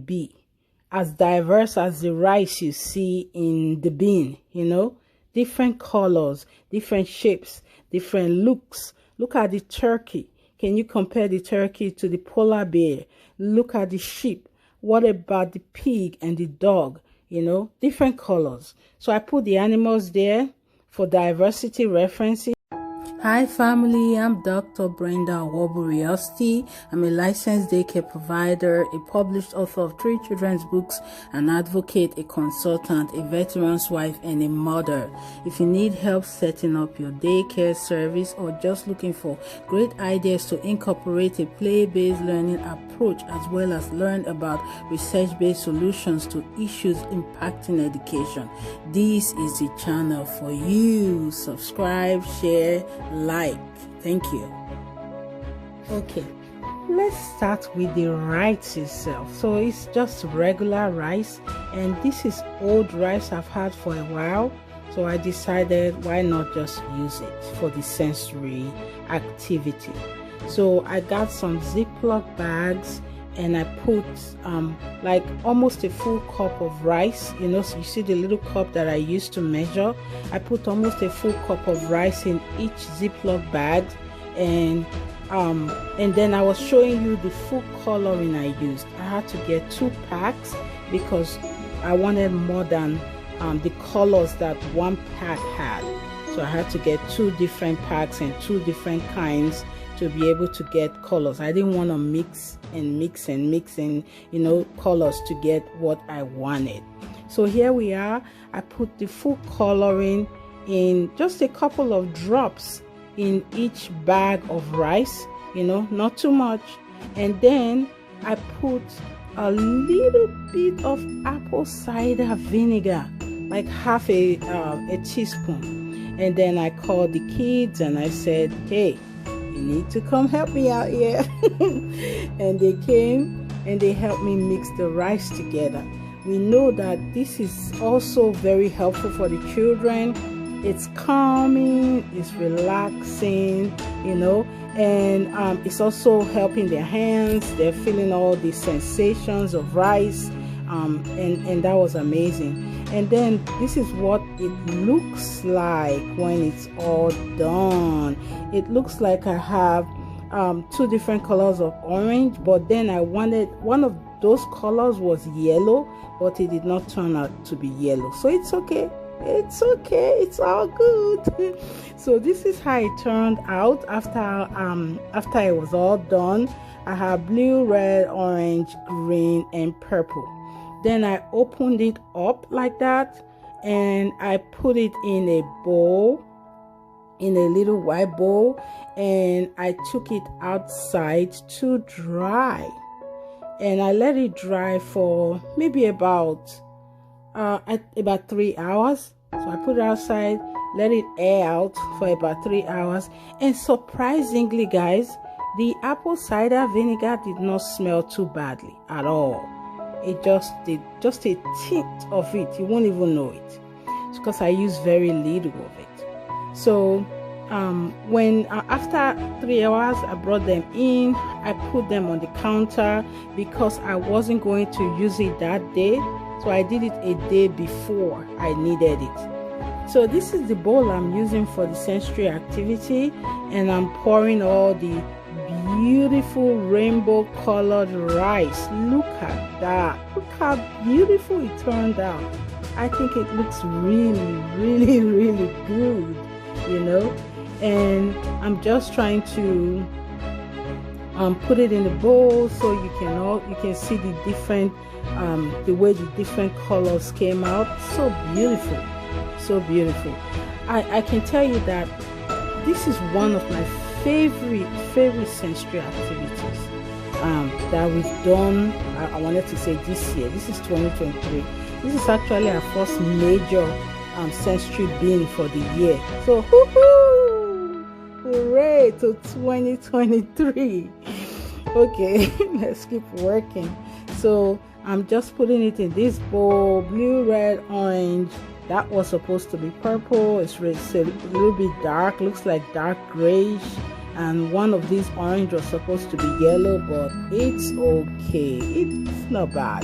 be as diverse as the rice you see in the bin, you know, different colors, different shapes, different looks. Look at the turkey. Can you compare the turkey to the polar bear? Look at the sheep. What about the pig and the dog? You know, different colors. So I put the animals there for diversity references. Hi family, I'm Dr. Brenda. I'm a licensed daycare provider, a published author of 3 children's books, an advocate, a consultant, a veteran's wife, and a mother. If you need help setting up your daycare service or just looking for great ideas to incorporate a play-based learning approach as well as learn about research-based solutions to issues impacting education, this is the channel for you. Subscribe, share, like. Thank you. Okay, let's start with the rice itself. So it's just regular rice, and this is old rice I've had for a while, so I decided why not just use it for the sensory activity. So I got some Ziploc bags and I put like almost a full cup of rice. You know, so you see the little cup that I used to measure. I put almost a full cup of rice in each Ziploc bag, and then I was showing you the full coloring I used. I had to get 2 packs because I wanted more than the colors that one pack had. So I had to get 2 different packs and 2 different kinds to be able to get colors. I didn't want to mix and you know, colors to get what I wanted. So here we are. I put the full coloring in just a couple of drops in each bag of rice, you know, not too much. And then I put a little bit of apple cider vinegar, like half a teaspoon. And then I called the kids and I said, hey, you need to come help me out here. And they came and they helped me mix the rice together. We know that this is also very helpful for the children. It's calming, it's relaxing, you know, and it's also helping their hands. They're feeling all the sensations of rice, and that was amazing. And then this is what it looks like when it's all done. It looks like I have 2 different colors of orange, but then I wanted one of those colors was yellow, but it did not turn out to be yellow. So it's okay. It's okay. It's all good. So this is how it turned out after it was all done. I have blue, red, orange, green, and purple. Then I opened it up like that and I put it in a bowl, in a little white bowl, and I took it outside to dry. And I let it dry for maybe about 3 hours. So I put it outside, let it air out for about 3 hours. And surprisingly, guys, the apple cider vinegar did not smell too badly at all. It just did, just a tint of it. You won't even know it. It's because I use very little of it. So when after 3 hours, I brought them in. I put them on the counter because I wasn't going to use it that day. So I did it a day before I needed it. So this is the bowl I'm using for the sensory activity, and I'm pouring all the beautiful rainbow colored rice. Look at that. Look how beautiful it turned out. I think it looks really, really, really good, you know. And I'm just trying to put it in the bowl so you can see the different the way the different colors came out. So beautiful, so beautiful. I can tell you that this is one of my favorite sensory activities that we've done. I wanted to say this year. This is 2023. This is actually our first major sensory bin for the year. So hooray to 2023. Okay, let's keep working. So I'm just putting it in this bowl, blue, red, orange. That was supposed to be purple. It's a little bit dark, looks like dark grayish. and one of these orange was supposed to be yellow, but it's okay, it's not bad.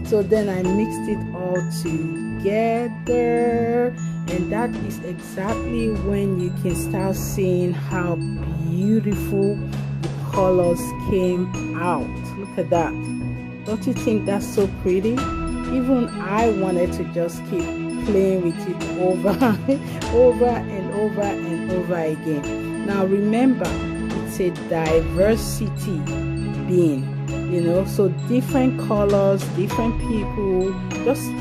So then I mixed it all together, and that is exactly when you can start seeing how beautiful the colors came out. Look at that. Don't you think that's so pretty? Even I wanted to just keep playing with it over over and over and over again. Now remember, it's a diversity bin, you know, so different colors, different people. Just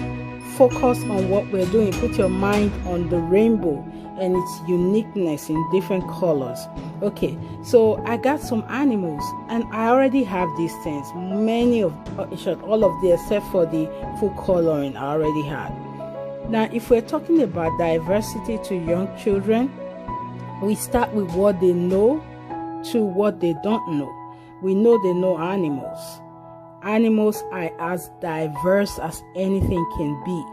focus on what we're doing. Put your mind on the rainbow and its uniqueness in different colors. Okay, so I got some animals, and I already have these things. Many of, all of them except for the full coloring I already had. Now, if we're talking about diversity to young children, we start with what they know to what they don't know. We know they know animals. Animals are as diverse as anything can be.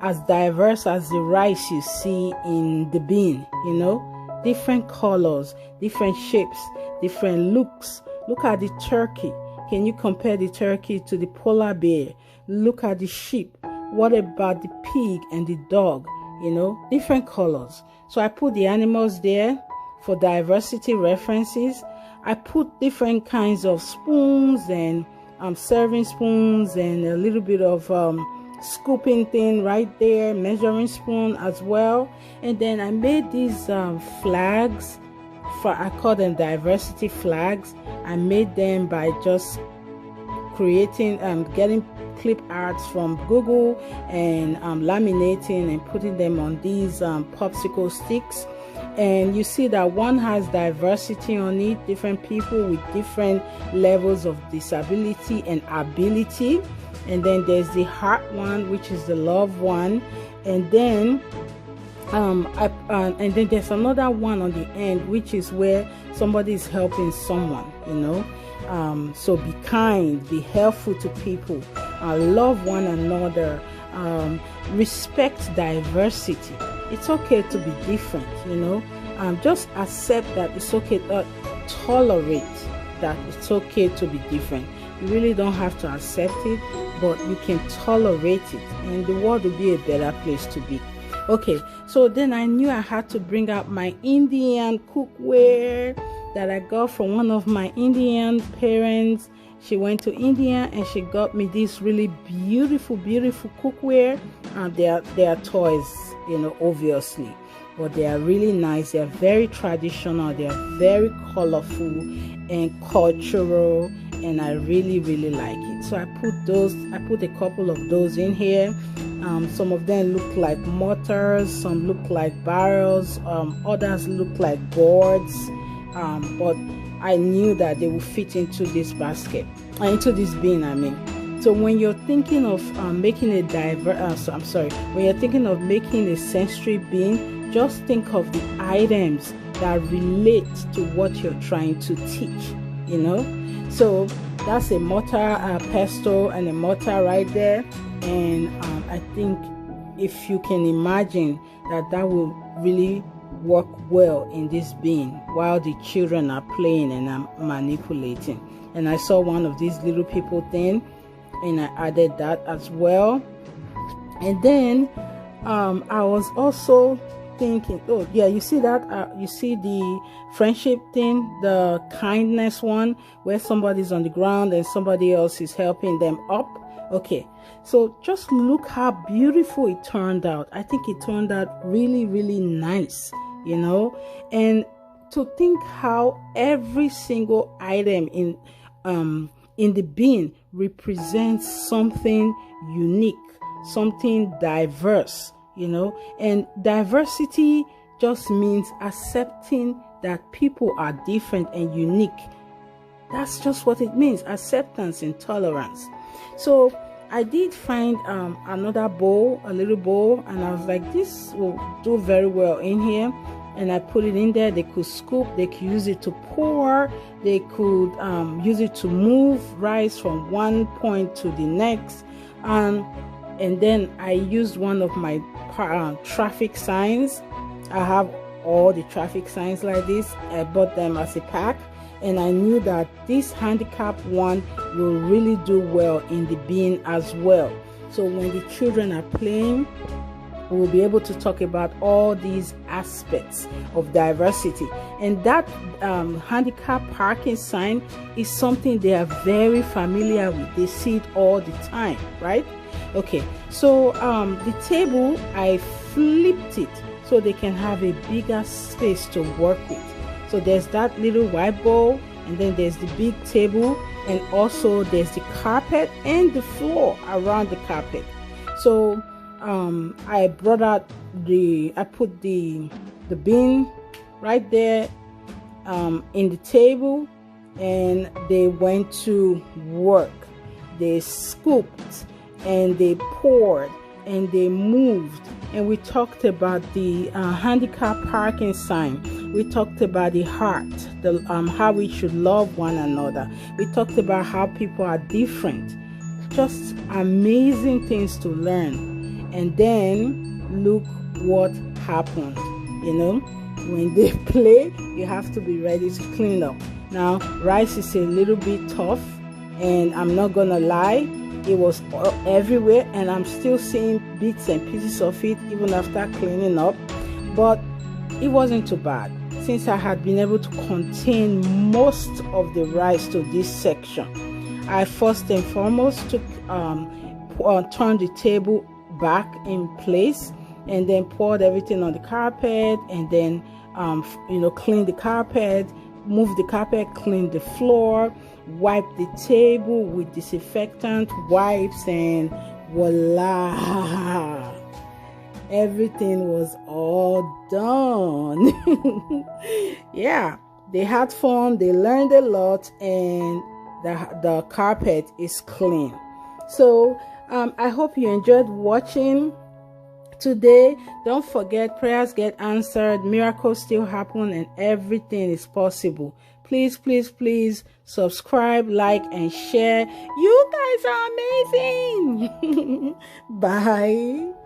As diverse as the rice you see in the bin, you know. Different colors, different shapes, different looks. Look at the turkey. Can you compare the turkey to the polar bear? Look at the sheep. What about the pig and the dog? You know, different colors. So I put the animals there for diversity references. I put different kinds of spoons and serving spoons and a little bit of scooping thing right there, measuring spoon as well. And then I made these flags. I call them diversity flags. I made them by just creating getting clip arts from Google and laminating and putting them on these popsicle sticks. And you see that one has diversity on it, different people with different levels of disability and ability. And then there's the heart one, which is the love one. And then and then there's another one on the end, which is where somebody is helping someone, you know. So be kind, be helpful to people, love one another, respect diversity. It's okay to be different, you know. Just accept that it's okay, tolerate that it's okay to be different. You really don't have to accept it, but you can tolerate it, and the world will be a better place to be. Okay, so then I knew I had to bring out my Indian cookware that I got from one of my Indian parents. She went to India and she got me this really beautiful cookware. They are toys, you know, obviously, but they are really nice. They are very traditional. They are very colorful and cultural, and I really like it. So I put a couple of those in here. Some of them look like mortars, some look like barrels, others look like boards, but I knew that they would fit into this basket, into this bin, I mean. So when you're thinking of making a when you're thinking of making a sensory bin, just think of the items that relate to what you're trying to teach, you know. So that's a mortar, pestle, and a mortar right there. And I think if you can imagine that will really work well in this bin while the children are playing and I'm manipulating. And I saw one of these little people thing, and I added that as well. And then I was also thinking, oh yeah, you see that you see the friendship thing, the kindness one, where somebody's on the ground and somebody else is helping them up. Okay, so just look how beautiful it turned out. I think it turned out really nice, you know. And to think how every single item in the bin represents something unique, something diverse, you know. And diversity just means accepting that people are different and unique. That's just what it means, acceptance and tolerance. So I did find another bowl, a little bowl, and I was like, this will do very well in here. And I put it in there. They could scoop, they could use it to pour, they could use it to move rice from one point to the next. And then I used one of my traffic signs. I have all the traffic signs like this. I bought them as a pack, and I knew that this handicap one will really do well in the bin as well. So when the children are playing, we'll be able to talk about all these aspects of diversity. And that handicap parking sign is something they are very familiar with. They see it all the time, right? Okay, so the table, I flipped it so they can have a bigger space to work with. So there's that little white ball, and then there's the big table, and also there's the carpet and the floor around the carpet. So I brought out I put the bin right there in the table, and they went to work. They scooped and they poured and they moved, and we talked about the handicap parking sign. We talked about the heart, how we should love one another. We talked about how people are different. Just amazing things to learn. And then look what happened. You know, when they play, you have to be ready to clean up. Now, rice is a little bit tough, and I'm not gonna lie, it was everywhere, and I'm still seeing bits and pieces of it even after cleaning up, but it wasn't too bad since I had been able to contain most of the rice to this section. I first and foremost turned the table back in place, and then poured everything on the carpet, and then cleaned the carpet, moved the carpet, cleaned the floor, wiped the table with disinfectant wipes, and voila, everything was all done. Yeah, they had fun, they learned a lot, and the carpet is clean. So I hope you enjoyed watching today. Don't forget, prayers get answered, miracles still happen, and everything is possible. Please, please, please subscribe, like, and share. You guys are amazing. Bye.